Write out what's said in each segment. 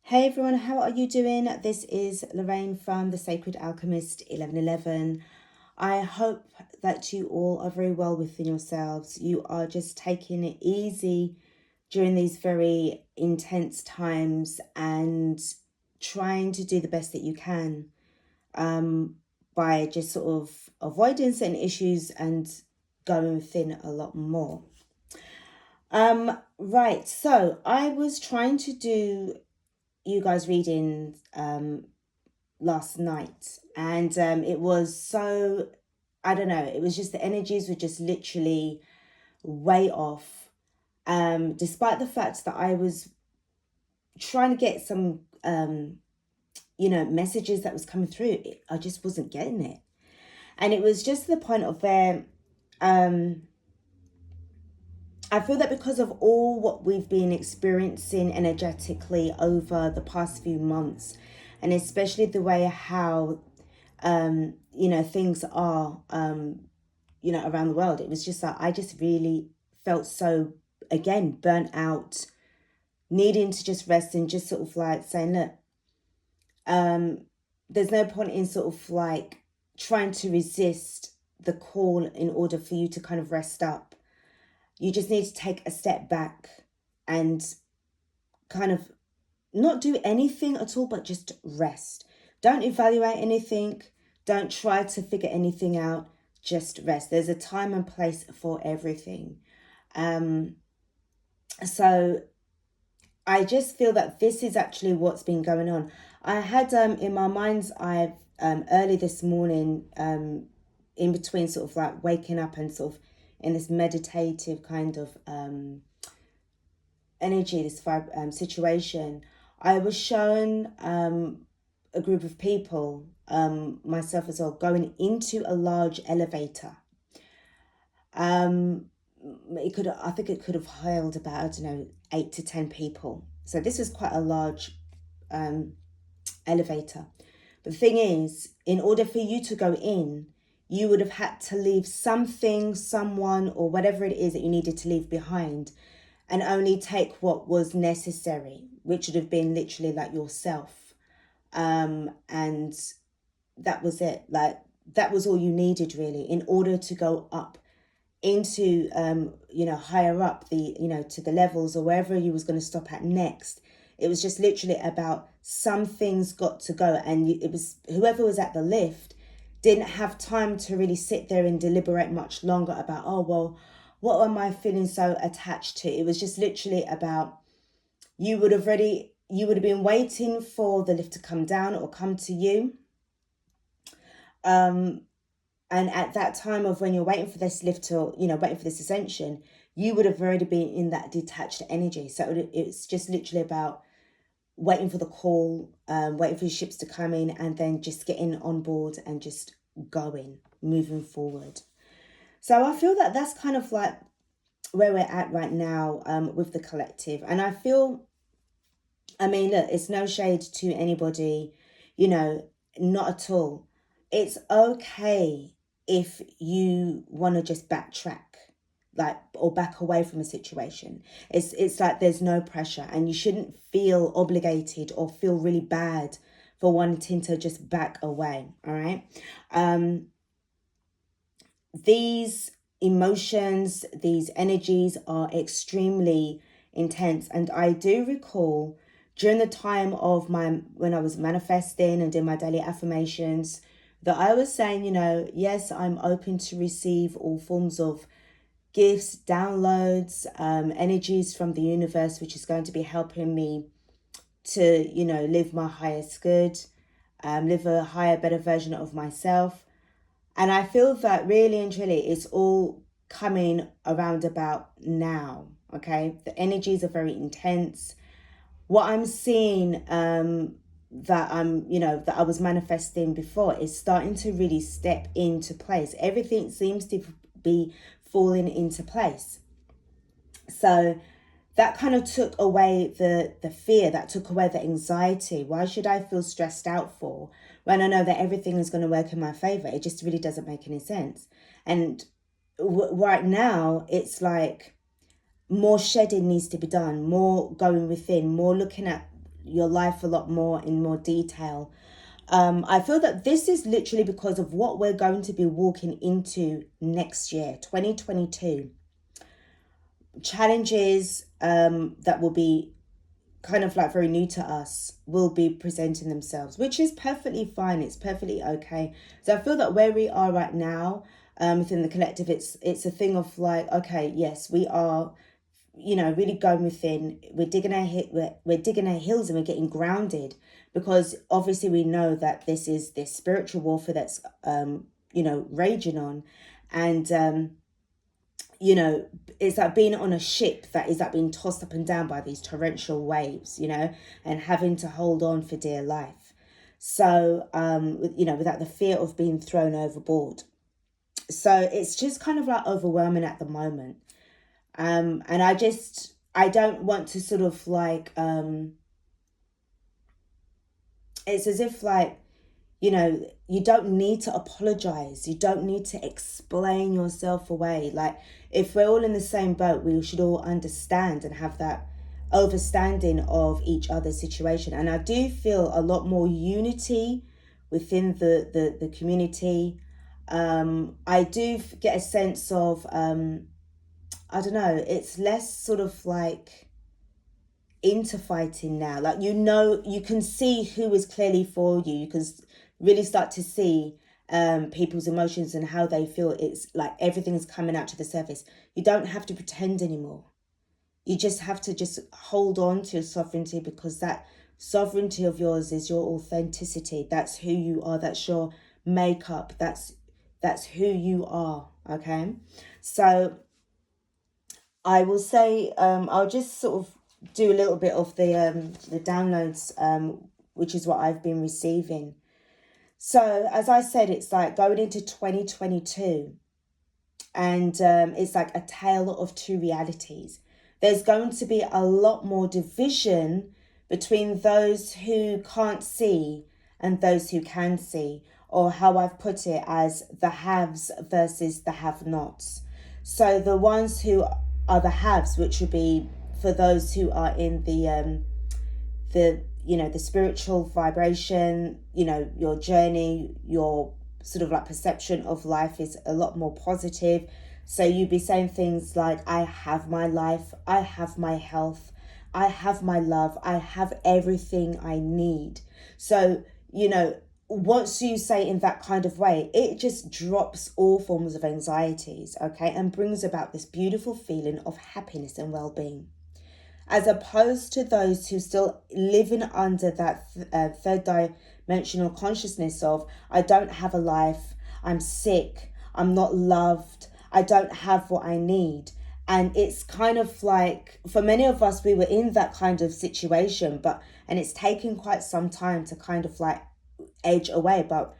Hey everyone, how are you doing? This is Lorraine from The Sacred Alchemist 1111. I hope that you all are very well within yourselves. You are just taking it easy during these very intense times and trying to do the best that you can by just sort of avoiding certain issues and going within a lot more. Right, so I was trying to do you guys reading last night, and it was so, I don't know, it was just the energies were just literally way off, despite the fact that I was trying to get some messages that was coming through. I just wasn't getting it, and it was just the point of where I feel that because of all what we've been experiencing energetically over the past few months, and especially the way how, things are, around the world, it was just like I just really felt so, again, burnt out, needing to just rest and just sort of like saying, look, there's no point in sort of like trying to resist the call in order for you to kind of rest up. You just need to take a step back and kind of not do anything at all, but just rest. Don't evaluate anything. Don't try to figure anything out. Just rest. There's a time and place for everything. So I just feel that this is actually what's been going on. I had in my mind's eye early this morning, in between sort of like waking up and sort of in this meditative kind of energy, this situation, I was shown a group of people, myself as well, going into a large elevator. I think it could have held about, I don't know, 8 to 10 people. So this was quite a large elevator. But the thing is, in order for you to go in, you would have had to leave something, someone, or whatever it is that you needed to leave behind, and only take what was necessary, which would have been literally like yourself. And that was it. Like, that was all you needed really in order to go up into, higher up to the levels or wherever you was going to stop at next. It was just literally about some things got to go. And it was whoever was at the lift didn't have time to really sit there and deliberate much longer about, oh, well, what am I feeling so attached to? It was just literally about, you would have been waiting for the lift to come down or come to you. And at that time of when you're waiting for this lift to, waiting for this ascension, you would have already been in that detached energy. So it's just literally about waiting for the call, waiting for your ships to come in, and then just getting on board and just moving forward. So I feel that that's kind of like where we're at right now with the collective. And I feel, look, it's no shade to anybody, not at all. It's okay if you want to just backtrack, like, or back away from a situation. It's like there's no pressure, and you shouldn't feel obligated or feel really bad for wanting to just back away. All right. These emotions, these energies are extremely intense, and I do recall during the time of when I was manifesting and doing my daily affirmations, that I was saying, yes, I'm open to receive all forms of gifts, downloads, energies from the universe, which is going to be helping me to, live my highest good, live a higher, better version of myself. And I feel that really and truly it's all coming around about now, okay? The energies are very intense. What I'm seeing that I was manifesting before is starting to really step into place. Everything seems to be falling into place. So that kind of took away the fear, that took away the anxiety. Why should I feel stressed out for when I know that everything is going to work in my favor? It just really doesn't make any sense. And right now, it's like more shedding needs to be done, more going within, more looking at your life a lot more in more detail. I feel that this is literally because of what we're going to be walking into next year, 2022. Challenges that will be kind of like very new to us will be presenting themselves, which is perfectly fine. It's perfectly okay. So I feel that where we are right now, within the collective, it's a thing of like, okay, yes, we are, really going within. We're digging we're digging our heels, and we're getting grounded, because obviously we know that this is this spiritual warfare that's raging on. And it's like being on a ship that is like being tossed up and down by these torrential waves, and having to hold on for dear life. So, without the fear of being thrown overboard. So it's just kind of like overwhelming at the moment. And I don't want to sort of like, it's as if like, you don't need to apologize. You don't need to explain yourself away. Like, if we're all in the same boat, we should all understand and have that understanding of each other's situation. And I do feel a lot more unity within the community. I do get a sense of, I don't know, it's less sort of like interfighting now. Like, you can see who is clearly for you. You can really start to see people's emotions and how they feel. It's like everything's coming out to the surface. You don't have to pretend anymore. You just have to just hold on to your sovereignty, because that sovereignty of yours is your authenticity. That's who you are. That's your makeup. That's who you are. Okay. So I will say, I'll just sort of do a little bit of the downloads, which is what I've been receiving. So as I said, it's like going into 2022, and it's like a tale of two realities. There's going to be a lot more division between those who can't see and those who can see, or how I've put it as the haves versus the have-nots. So the ones who are the haves, which would be for those who are in the spiritual vibration, your journey, your sort of like perception of life is a lot more positive. So you'd be saying things like, I have my life, I have my health, I have my love, I have everything I need. So, once you say in that kind of way, it just drops all forms of anxieties, okay, and brings about this beautiful feeling of happiness and well-being. As opposed to those who still living under that third dimensional consciousness of, I don't have a life, I'm sick, I'm not loved, I don't have what I need. And it's kind of like, for many of us, we were in that kind of situation, and it's taken quite some time to kind of like edge away. But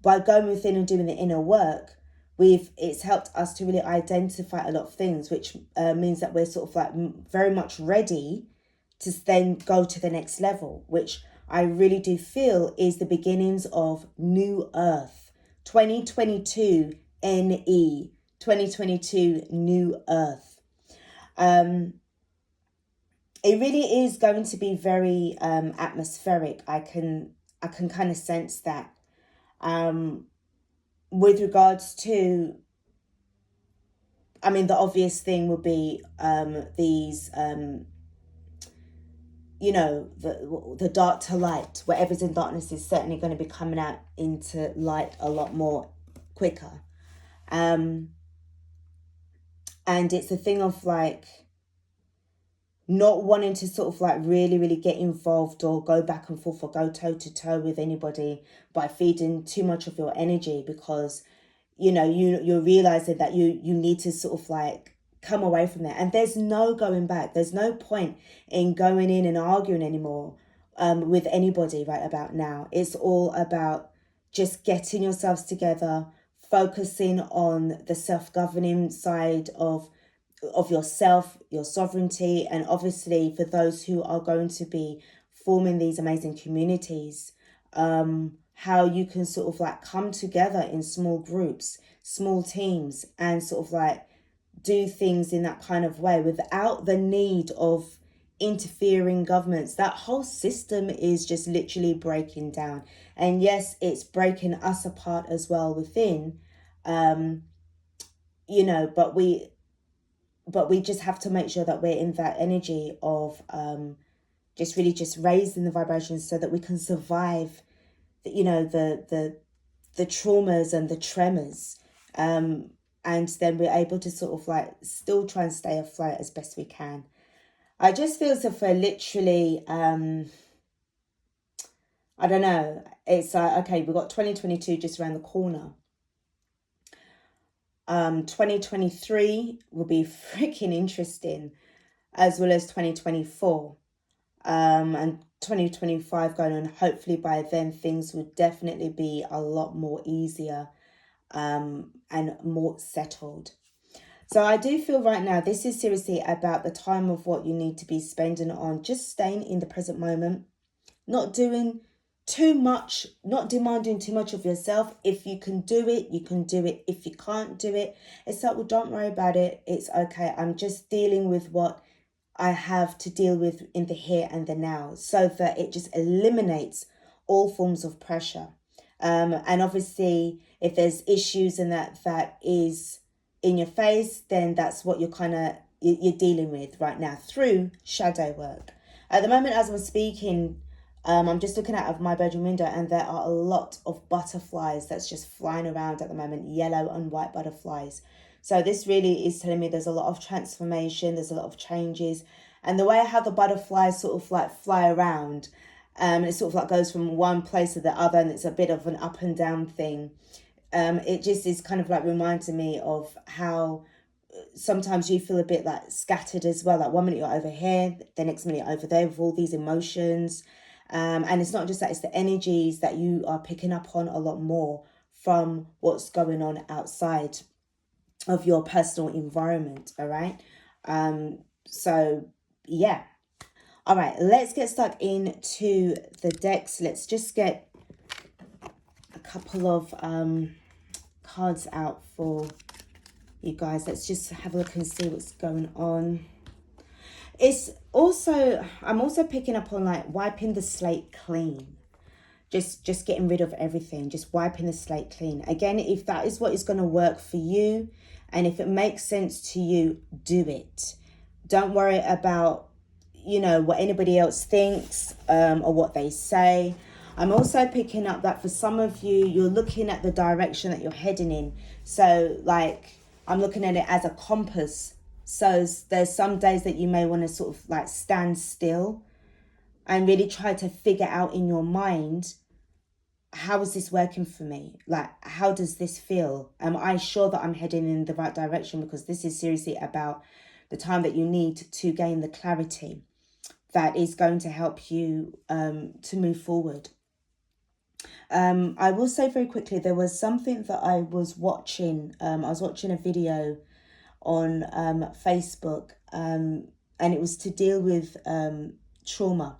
by going within and doing the inner work, it's helped us to really identify a lot of things, which means that we're sort of like very much ready to then go to the next level, which I really do feel is the beginnings of New Earth. 2022 NE, 2022 New Earth. It really is going to be very atmospheric. I can kind of sense that. With regards to, the obvious thing would be these, the dark to light. Whatever's in darkness is certainly going to be coming out into light a lot more quicker. And it's a thing of like not wanting to sort of like really, really get involved or go back and forth or go toe to toe with anybody by feeding too much of your energy, because, you're realizing that you need to sort of like come away from that. And there's no going back. There's no point in going in and arguing anymore with anybody right about now. It's all about just getting yourselves together, focusing on the self-governing side of yourself, your sovereignty, and obviously for those who are going to be forming these amazing communities, how you can sort of like come together in small groups, small teams, and sort of like do things in that kind of way without the need of interfering governments. That whole system is just literally breaking down. And yes, it's breaking us apart as well within, you know, but we just have to make sure that we're in that energy of just really just raising the vibrations so that we can survive, you know, the traumas and the tremors, and then we're able to sort of like still try and stay afloat as best we can. I just feel as if we're literally, I don't know, it's like, okay, we've got 2022 just around the corner. 2023 will be freaking interesting, as well as 2024. And 2025 going on. Hopefully by then things will definitely be a lot more easier, and more settled. So I do feel right now this is seriously about the time of what you need to be spending on just staying in the present moment, not doing too much, not demanding too much of yourself. If you can do it, you can do it. If you can't do it, it's like, well, don't worry about it. It's okay. I'm just dealing with what I have to deal with in the here and the now, so that it just eliminates all forms of pressure. And obviously, if there's issues and that is in your face, then that's what you're dealing with right now through shadow work. At the moment, as I'm speaking, I'm just looking out of my bedroom window, and there are a lot of butterflies that's just flying around at the moment, yellow and white butterflies. So this really is telling me there's a lot of transformation, there's a lot of changes. And the way how the butterflies sort of like fly around, it sort of like goes from one place to the other, and it's a bit of an up and down thing. It just is kind of like reminding me of how sometimes you feel a bit like scattered as well. Like 1 minute you're over here, the next minute you're over there with all these emotions. And it's not just that, it's the energies that you are picking up on a lot more from what's going on outside of your personal environment. All right. So yeah. All right, let's get stuck into the decks. Let's just get a couple of cards out for you guys. Let's just have a look and see what's going on. It's also, I'm also picking up on like wiping the slate clean. Just getting rid of everything, just wiping the slate clean. Again, if that is what is going to work for you, and if it makes sense to you, do it. Don't worry about, you know, what anybody else thinks, or what they say. I'm also picking up that for some of you, you're looking at the direction that you're heading in. So like, I'm looking at it as a compass. So there's some days that you may want to sort of like stand still and really try to figure out in your mind, how is this working for me? Like, how does this feel? Am I sure that I'm heading in the right direction? Because this is seriously about the time that you need to gain the clarity that is going to help you to move forward. I will say very quickly, there was something that I was watching. I was watching a video on Facebook, and it was to deal with trauma,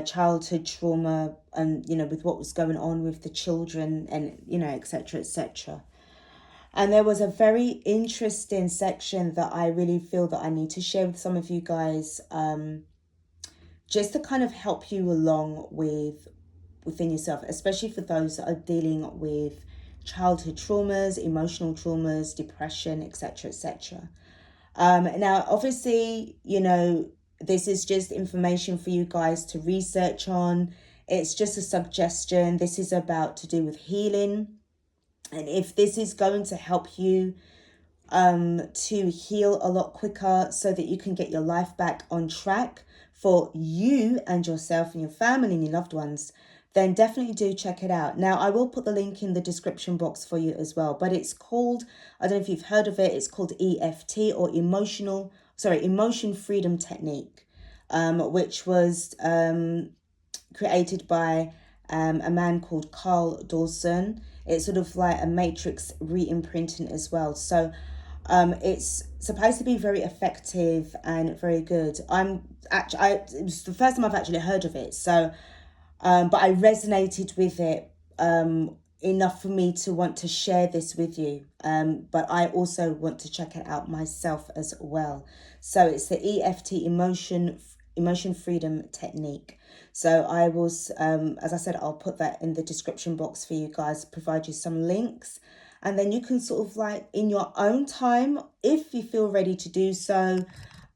childhood trauma, and, you know, with what was going on with the children and, you know, etc., etc. And there was a very interesting section that I really feel that I need to share with some of you guys, just to kind of help you along within yourself, especially for those that are dealing with childhood traumas, emotional traumas, depression, etc., etc. Now, obviously, you know, this is just information for you guys to research on. It's just a suggestion. This is about to do with healing. And if this is going to help you to heal a lot quicker so that you can get your life back on track for you and yourself and your family and your loved ones, then definitely do check it out. Now, I will put the link in the description box for you as well, but it's called, I don't know if you've heard of it, it's called EFT, or Emotion Freedom Technique, which was created by a man called Carl Dawson. It's sort of like a matrix re-imprinting as well. So it's supposed to be very effective and very good. It was the first time I've actually heard of it. So, but I resonated with it enough for me to want to share this with you, but I also want to check it out myself as well. So it's the EFT emotion freedom technique. So I will, as I said, I'll put that in the description box for you guys, provide you some links, and then you can sort of like in your own time, if you feel ready to do so,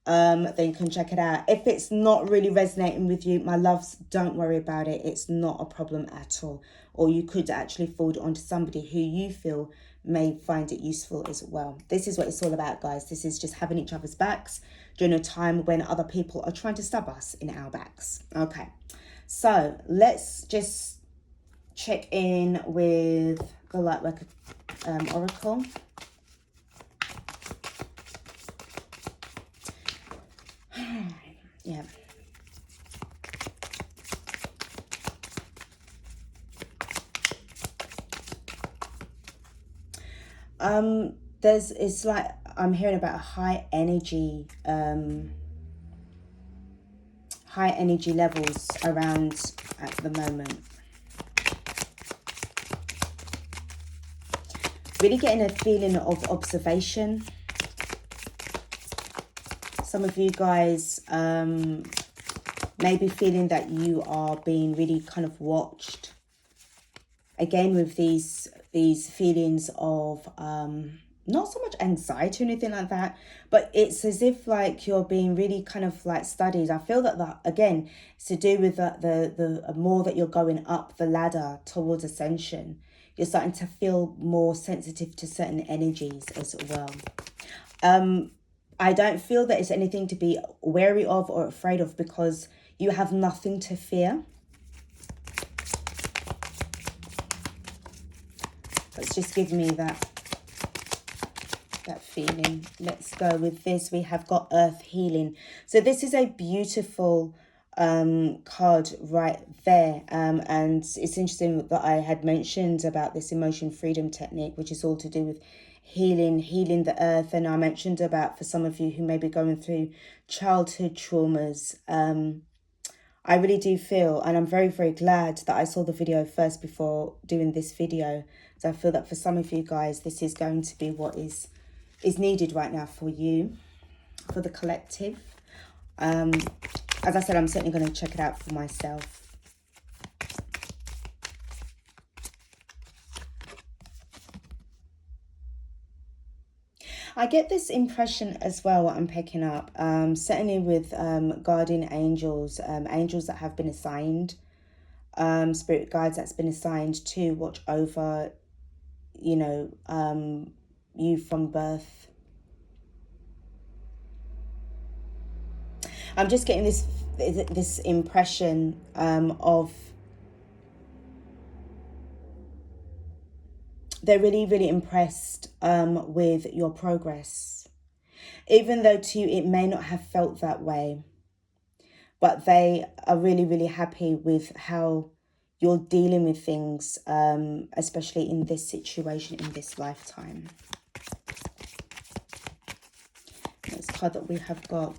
then you can check it out. If it's not really resonating with you, my loves, don't worry about it. It's not a problem at all. Or you could actually forward it on to somebody who you feel may find it useful as well. This is what it's all about, guys. This is just having each other's backs during a time when other people are trying to stab us in our backs. Okay, so let's just check in with the Lightworker Oracle. Yeah. It's like I'm hearing about high energy levels around at the moment. Really getting a feeling of observation. Some of you guys may be feeling that you are being really kind of watched. Again, with these feelings of not so much anxiety or anything like that, but it's as if like you're being really kind of like studied. I feel that again, it's to do with the more that you're going up the ladder towards ascension, you're starting to feel more sensitive to certain energies as well. I don't feel that it's anything to be wary of or afraid of, because you have nothing to fear. Let's just give me that feeling. Let's go with this. We have got Earth Healing. So this is a beautiful card right there. And it's interesting that I had mentioned about this emotion freedom technique, which is all to do with healing the earth. And I mentioned about, for some of you who may be going through childhood traumas, I really do feel, and I'm very, very glad that I saw the video first before doing this video. So I feel that for some of you guys, this is going to be what is needed right now for you, for the collective. As I said, I'm certainly going to check it out for myself. I get this impression as well, what I'm picking up, certainly with guardian angels, angels that have been assigned, spirit guides that's been assigned to watch over, you know, you from birth. I'm just getting this impression of they're really, really impressed with your progress. Even though to you it may not have felt that way, but they are really, really happy with how you're dealing with things, especially in this situation, in this lifetime. Next card that we have got.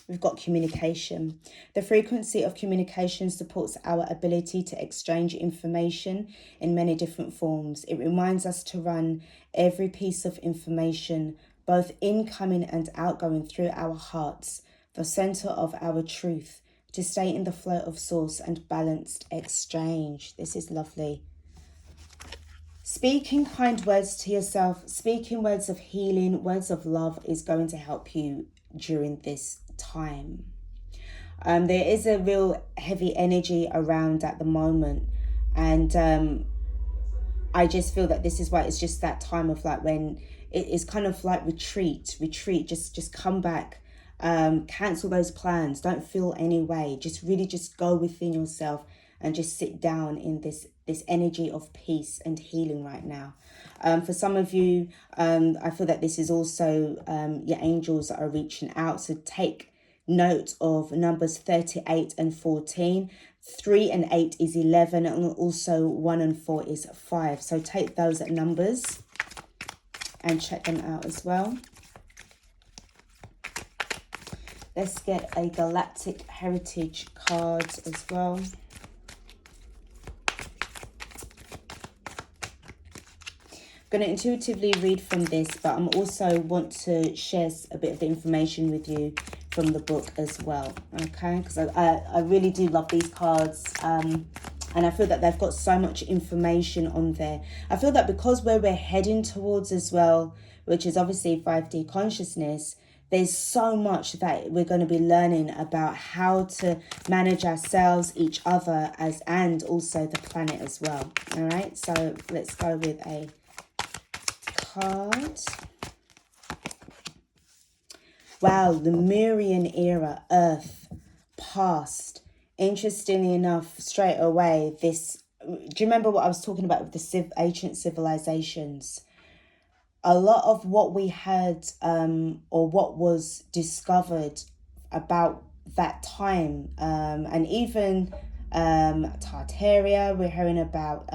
We've got communication. The frequency of communication supports our ability to exchange information in many different forms. It reminds us to run every piece of information, both incoming and outgoing, through our hearts, the center of our truth, to stay in the flow of source and balanced exchange. This is lovely. Speaking kind words to yourself, speaking words of healing, words of love is going to help you during this time. There is a real heavy energy around at the moment, and I just feel that this is why it's just that time of like when it is kind of like retreat, just come back, cancel those plans, don't feel any way, just really just go within yourself and just sit down in this energy of peace and healing right now. For some of you, I feel that this is also your angels that are reaching out. So take note of numbers 38 and 14. 3 and 8 is 11, and also 1 and 4 is 5. So take those numbers and check them out as well. Let's get a Galactic Heritage card as well. I'm going to intuitively read from this, but I'm also want to share a bit of the information with you from the book as well, okay? Because I really do love these cards, and I feel that they've got so much information on there. I feel that because where we're heading towards as well, which is obviously 5D consciousness, there's so much that we're going to be learning about how to manage ourselves, each other, and also the planet as well. All right, so let's go with a card. Wow, Lemurian era, Earth, past. Interestingly enough, straight away, this, do you remember what I was talking about with the ancient civilizations? A lot of what we had, or what was discovered about that time, and even Tartaria, we're hearing about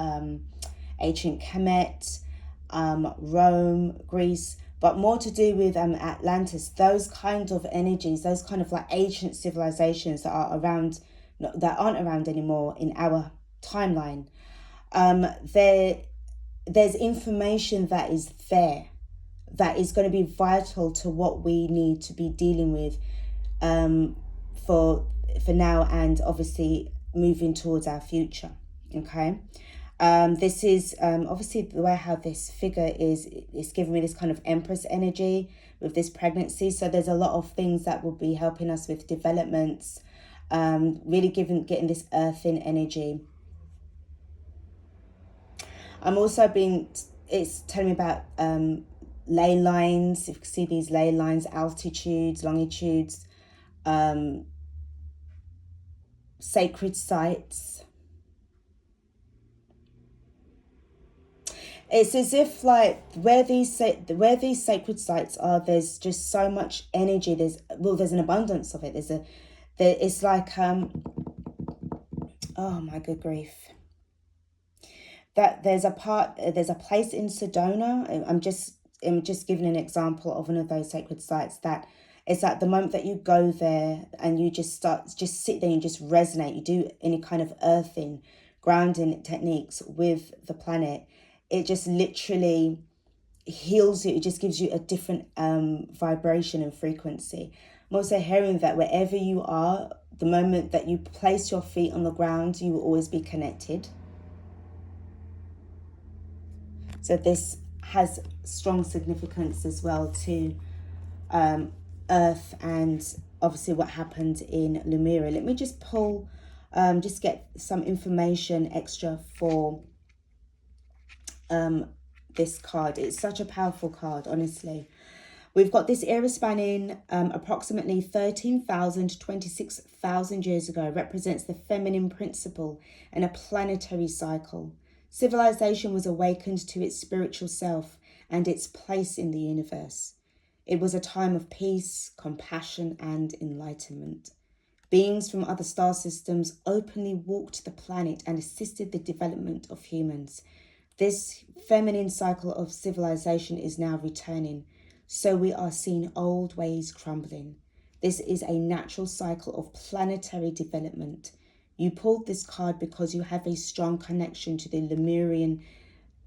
ancient Kemet, Rome, Greece, but more to do with Atlantis, those kind of energies, those kind of like ancient civilizations that are around, that aren't around anymore in our timeline. There's information that is there that is going to be vital to what we need to be dealing with for now, and obviously moving towards our future. Okay, this is obviously the way how this figure is, it's giving me this kind of Empress energy with this pregnancy. So there's a lot of things that will be helping us with developments, really getting this earthing energy. I'm also it's telling me about ley lines. If you can see these ley lines, altitudes, longitudes, sacred sites. It's as if like where these sacred sites are, there's just so much energy. There's an abundance of it. It's like oh my good grief. That there's a place in Sedona. I'm just giving an example of one of those sacred sites that it's like the moment that you go there and you just sit there and just resonate, you do any kind of earthing, grounding techniques with the planet, it just literally heals you. It just gives you a different vibration and frequency. I'm also hearing that wherever you are, the moment that you place your feet on the ground, you will always be connected. So this has strong significance as well to Earth and obviously what happened in Lemuria. Let me just pull, just get some information extra for this card. It's such a powerful card, honestly. We've got this era spanning approximately 13,000 to 26,000 years ago. It represents the feminine principle in a planetary cycle. Civilization was awakened to its spiritual self and its place in the universe. It was a time of peace, compassion, and enlightenment. Beings from other star systems openly walked the planet and assisted the development of humans. This feminine cycle of civilization is now returning, so we are seeing old ways crumbling. This is a natural cycle of planetary development. You pulled this card because you have a strong connection to the Lemurian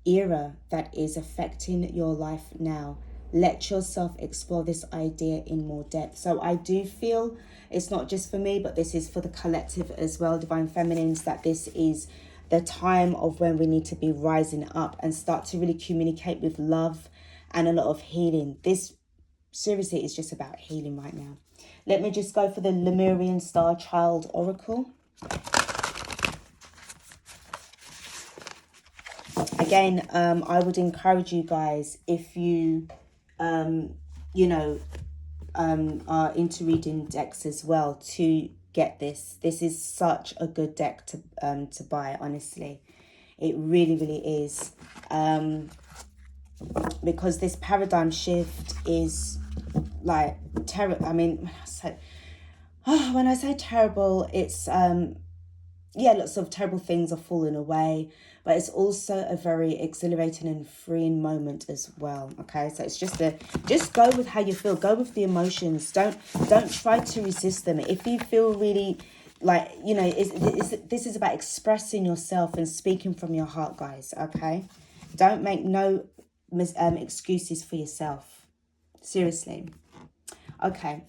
era that is affecting your life now. Let yourself explore this idea in more depth. So I do feel it's not just for me, but this is for the collective as well, Divine Feminines, that this is the time of when we need to be rising up and start to really communicate with love and a lot of healing. This seriously is just about healing right now. Let me just go for the Lemurian Starchild Oracle. Again, I would encourage you guys, if you are into reading decks as well, to get this. This is such a good deck to buy, honestly. It really, really is. Because this paradigm shift is like terrible. I mean, when I say terrible, it's lots of terrible things are falling away, but it's also a very exhilarating and freeing moment as well. Okay, so it's just go with how you feel, go with the emotions. Don't try to resist them. If you feel really like, you know, this is about expressing yourself and speaking from your heart, guys. Okay, don't make no excuses for yourself. Seriously. Okay,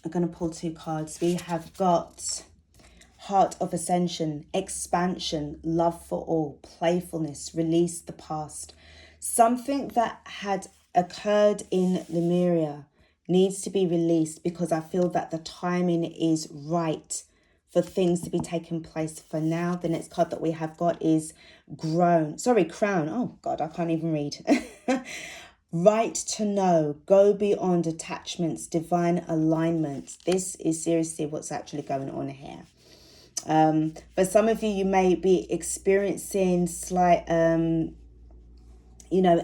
I'm going to pull 2 cards. We have got Heart of Ascension, expansion, love for all, playfulness, release the past. Something that had occurred in Lemuria needs to be released, because I feel that the timing is right for things to be taking place. For now, the next card that we have got is Crown. Oh God, I can't even read. Right to know, go beyond attachments, divine alignment. This is seriously what's actually going on here. For some of you, you may be experiencing slight,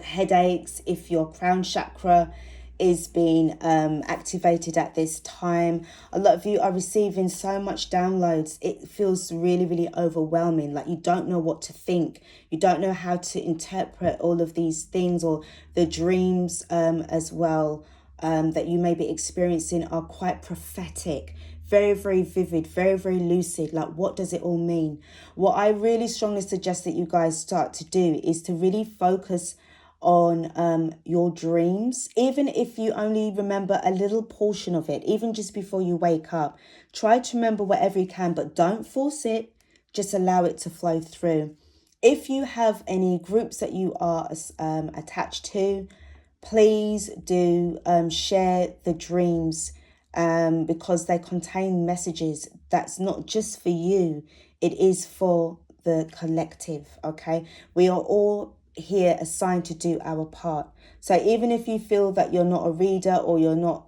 headaches if your crown chakra is being activated at this time. A lot of you are receiving so much downloads. It feels really, really overwhelming. Like you don't know what to think. You don't know how to interpret all of these things, or the dreams as well that you may be experiencing are quite prophetic. Very, very vivid, very, very lucid. Like, what does it all mean? What I really strongly suggest that you guys start to do is to really focus on your dreams. Even if you only remember a little portion of it, even just before you wake up, try to remember whatever you can, but don't force it. Just allow it to flow through. If you have any groups that you are attached to, please do share the dreams, because they contain messages that's not just for you, it is for the collective. Okay, we are all here assigned to do our part. So even if you feel that you're not a reader, or you're not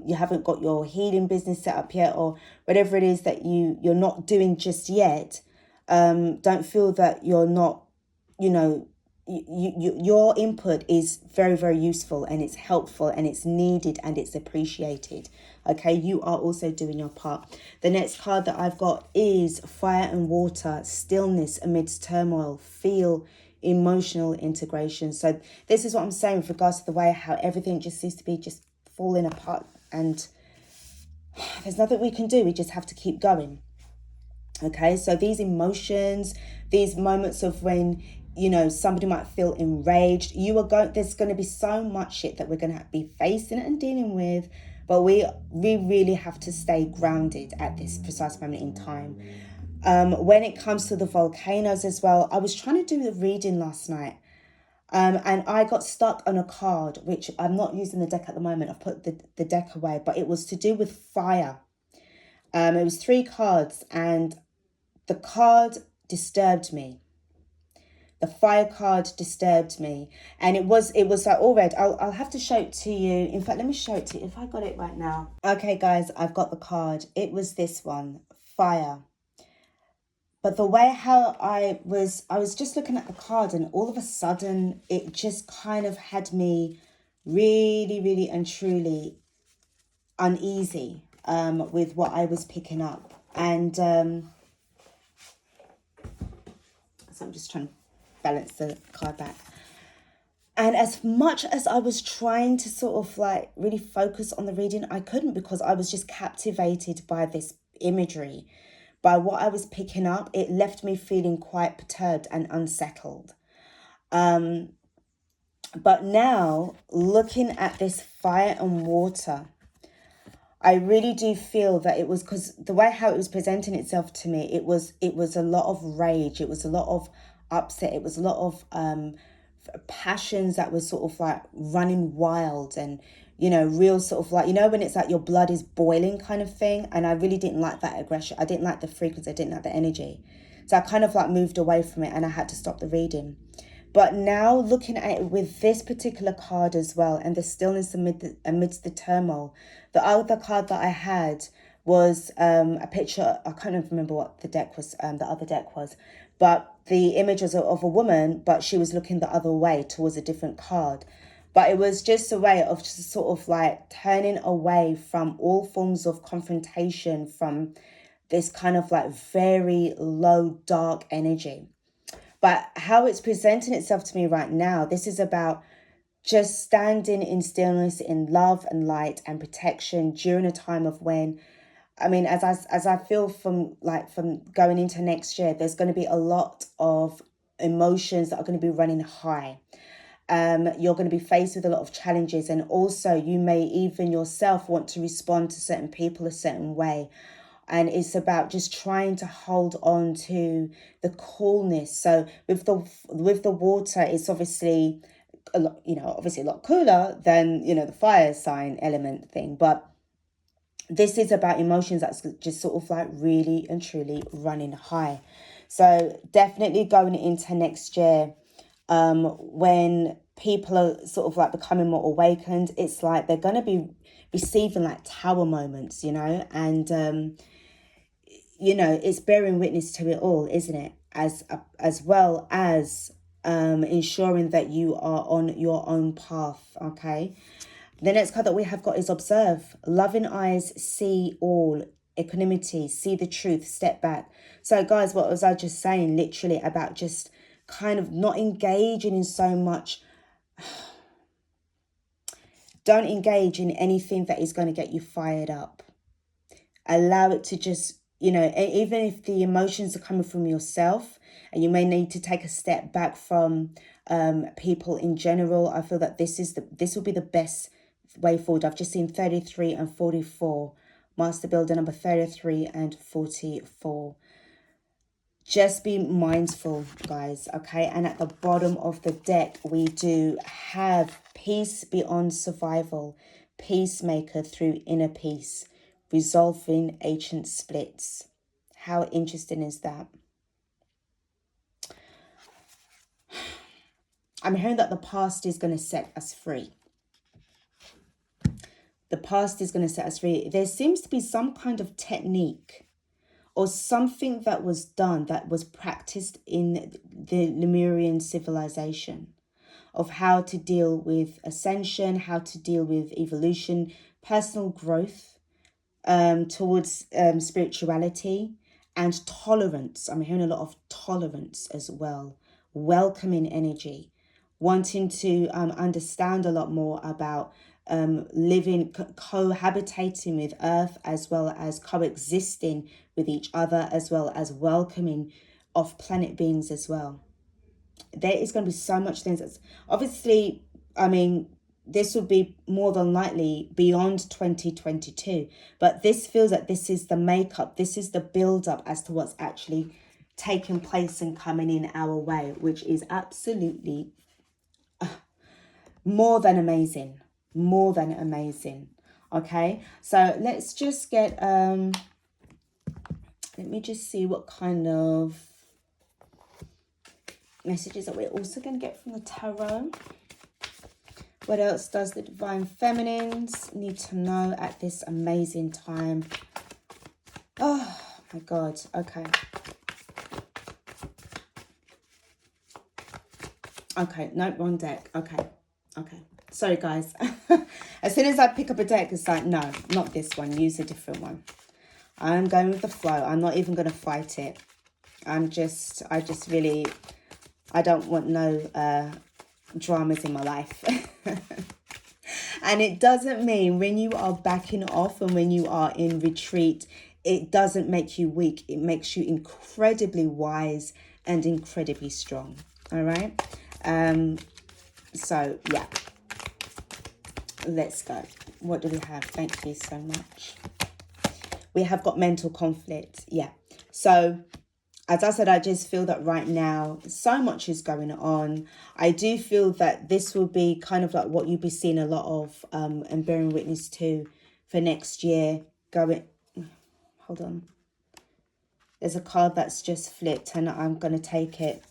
you haven't got your healing business set up yet, or whatever it is that you're not doing just yet, don't feel that you're not, your input is very, very useful, and it's helpful, and it's needed, and it's appreciated. Okay, you are also doing your part. The next card that I've got is Fire and Water, stillness amidst turmoil, feel emotional integration. So this is what I'm saying with regards to the way how everything just seems to be just falling apart, and there's nothing we can do. We just have to keep going. Okay, so these emotions, these moments of when, somebody might feel enraged, there's going to be so much shit that we're going to be facing and dealing with, but we really have to stay grounded at this precise moment in time. When it comes to the volcanoes as well, I was trying to do the reading last night, and I got stuck on a card, which I'm not using the deck at the moment. I've put the deck away, but it was to do with fire. It was 3 cards, and the card disturbed me. The fire card disturbed me, and it was like all red. I'll have to show it to you. In fact, let me show it to you if I got it right now. Okay, guys, I've got the card. It was this one, fire. But the way how I was just looking at the card, and all of a sudden it just kind of had me really, really and truly uneasy with what I was picking up. And so I'm just trying to balance the card back. And as much as I was trying to sort of like really focus on the reading, I couldn't, because I was just captivated by this imagery. By what I was picking up, it left me feeling quite perturbed and unsettled. But now, looking at this fire and water, I really do feel that it was, because the way how it was presenting itself to me, it was a lot of rage. It was a lot of upset. It was a lot of passions that was sort of like running wild, and real sort of like, when it's like your blood is boiling kind of thing. And I really didn't like that aggression. I didn't like the frequency. I didn't like the energy. So I kind of like moved away from it, and I had to stop the reading. But now looking at it with this particular card as well, and the stillness amidst the turmoil, the other card that I had was a picture. I can't even remember what the deck was. The other deck was, but the image was of a woman, but she was looking the other way towards a different card. But it was just a way of just sort of like turning away from all forms of confrontation, from this kind of like very low, dark energy. But how it's presenting itself to me right now, this is about just standing in stillness, in love and light and protection during a time of when, I mean, as I feel from going into next year, there's going to be a lot of emotions that are going to be running high. You're going to be faced with a lot of challenges, and also you may even yourself want to respond to certain people a certain way. And it's about just trying to hold on to the coolness. So with the water, it's obviously a lot, obviously a lot cooler than, the fire sign element thing. But this is about emotions that's just sort of like really and truly running high. So definitely going into next year, when people are sort of like becoming more awakened, it's like they're going to be receiving like tower moments, and it's bearing witness to it all, isn't it? As well as ensuring that you are on your own path. Okay. The next card that we have got is observe. Loving eyes see all. Equanimity, see the truth, step back. So guys, what was I just saying? Literally about just kind of not engaging in so much. Don't engage in anything that is going to get you fired up. Allow it to just, even if the emotions are coming from yourself, and you may need to take a step back from people in general, I feel that this will be the best way forward. I've just seen 33 and 44. Master Builder number 33 and 44. Just be mindful, guys, okay? And at the bottom of the deck, we do have peace beyond survival, peacemaker through inner peace, resolving ancient splits. How interesting is that? I'm hearing that the past is going to set us free. The past is going to set us free. There seems to be some kind of technique or something that was done, that was practiced in the Lemurian civilization, of how to deal with ascension, how to deal with evolution, personal growth, towards spirituality and tolerance. I'm hearing a lot of tolerance as well. Welcoming energy, wanting to understand a lot more about living, cohabitating with earth, as well as coexisting with each other, as well as welcoming off-planet beings as well. There is going to be so much things that's obviously, I mean, this will be more than likely beyond 2022, but this feels like this is the makeup, this is the build up as to what's actually taking place and coming in our way, which is absolutely more than amazing. More than amazing. Okay, so let's just get let me just see what kind of messages that we're also going to get from the tarot. What else does the Divine Feminines need to know at this amazing time? Oh my God. Okay. Okay, no, wrong deck. Okay. Sorry, guys. As soon as I pick up a deck, it's like, no, not this one. Use a different one. I'm going with the flow. I'm not even going to fight it. I don't want no dramas in my life. And it doesn't mean when you are backing off and when you are in retreat, it doesn't make you weak. It makes you incredibly wise and incredibly strong. All right. So yeah, let's go. What do we have? Thank you so much. We have got mental conflict. Yeah. So as I said, I just feel that right now, so much is going on. I do feel that this will be kind of like what you'll be seeing a lot of and bearing witness to for next year. Hold on. There's a card that's just flipped and I'm going to take it.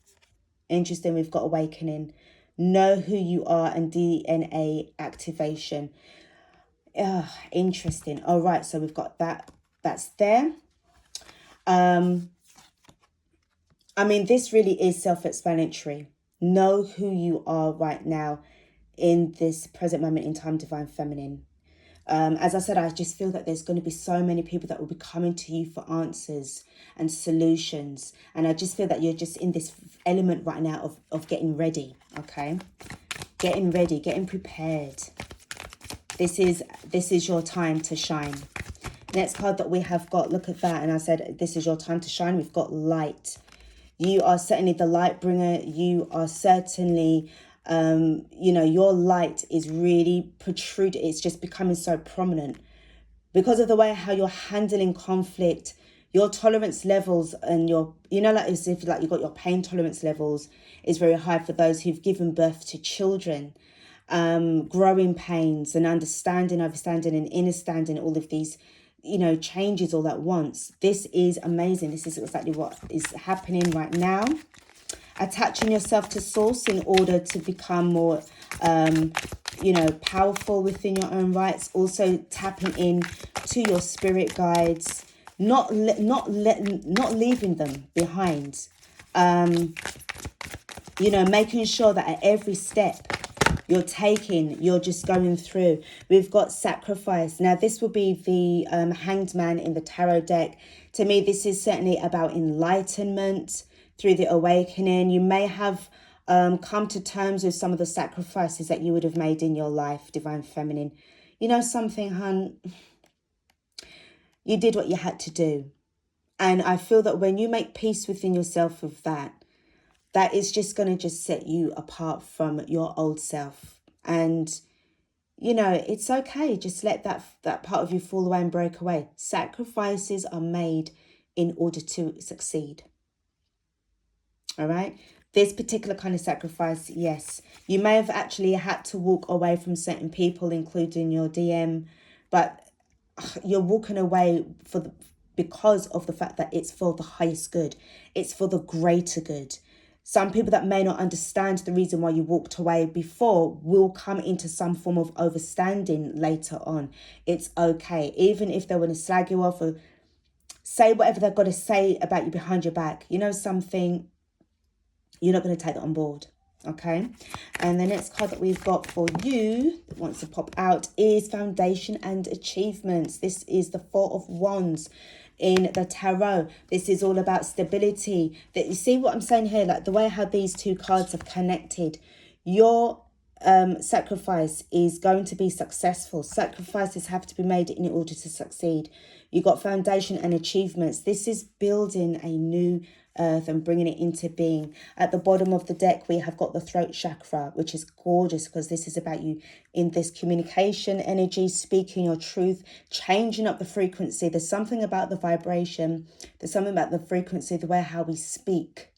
Interesting, we've got awakening. Know who you are and DNA activation. Interesting. All right, so we've got that. That's there. I mean, this really is self-explanatory. Know who you are right now in this present moment in time, Divine Feminine. As I said, I just feel that there's going to be so many people that will be coming to you for answers and solutions. And I just feel that you're just in this element right now of getting ready, okay? Getting ready, getting prepared. This is your time to shine. Next card that we have got, look at that. And I said, this is your time to shine. We've got light. You are certainly the light bringer. You are certainly... your light is really protruded. It's just becoming so prominent because of the way how you're handling conflict, your tolerance levels, and your, like as if like you got your pain tolerance levels is very high for those who've given birth to children. Growing pains and understanding, overstanding, and understanding all of these, changes all at once. This is amazing. This is exactly what is happening right now. Attaching yourself to source in order to become more, powerful within your own rights. Also tapping in to your spirit guides, not leaving them behind. Making sure that at every step you're taking, you're just going through. We've got sacrifice. Now, this will be the Hanged Man in the tarot deck. To me, this is certainly about enlightenment through the awakening. You may have come to terms with some of the sacrifices that you would have made in your life, Divine Feminine. You know something, hun? You did what you had to do. And I feel that when you make peace within yourself with that, that is just going to just set you apart from your old self. And, it's okay. Just let that part of you fall away and break away. Sacrifices are made in order to succeed. All right. This particular kind of sacrifice, yes, you may have actually had to walk away from certain people, including your DM, but you're walking away because of the fact that it's for the highest good. It's for the greater good. Some people that may not understand the reason why you walked away before will come into some form of overstanding later on. It's okay. Even if they want to slag you off or say whatever they've got to say about you behind your back, something, you're not going to take that on board. Okay. And the next card that we've got for you that wants to pop out is Foundation and Achievements. This is the Four of Wands in the tarot. This is all about stability. That you see what I'm saying here, like the way how these two cards are connected. Your sacrifice is going to be successful. Sacrifices have to be made in order to succeed. You got Foundation and Achievements. This is building a new earth and bringing it into being. At the bottom of the deck, we have got the throat chakra, which is gorgeous because this is about you in this communication energy, speaking your truth, changing up the frequency. There's something about the vibration. There's something about the frequency, the way how we speak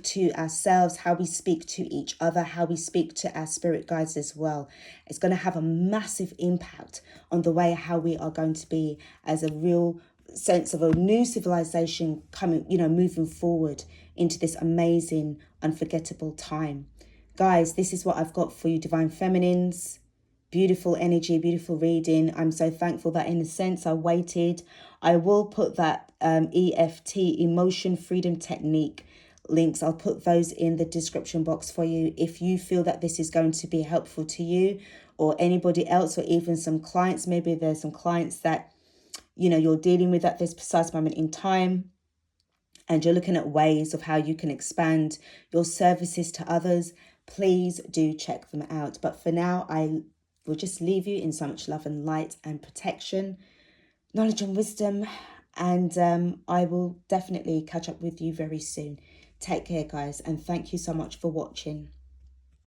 to ourselves, how we speak to each other, how we speak to our spirit guides as well. It's going to have a massive impact on the way how we are going to be as a real sense of a new civilization coming, moving forward into this amazing, unforgettable time. Guys, this is what I've got for you, Divine Feminines. Beautiful energy, beautiful reading. I'm so thankful that in a sense I waited. I will put that EFT, Emotion Freedom Technique links. I'll put those in the description box for you. If you feel that this is going to be helpful to you or anybody else, or even some clients, maybe there's some clients that you're dealing with at this precise moment in time, and you're looking at ways of how you can expand your services to others, please do check them out. But for now, I will just leave you in so much love and light and protection, knowledge and wisdom. And I will definitely catch up with you very soon. Take care, guys, and thank you so much for watching.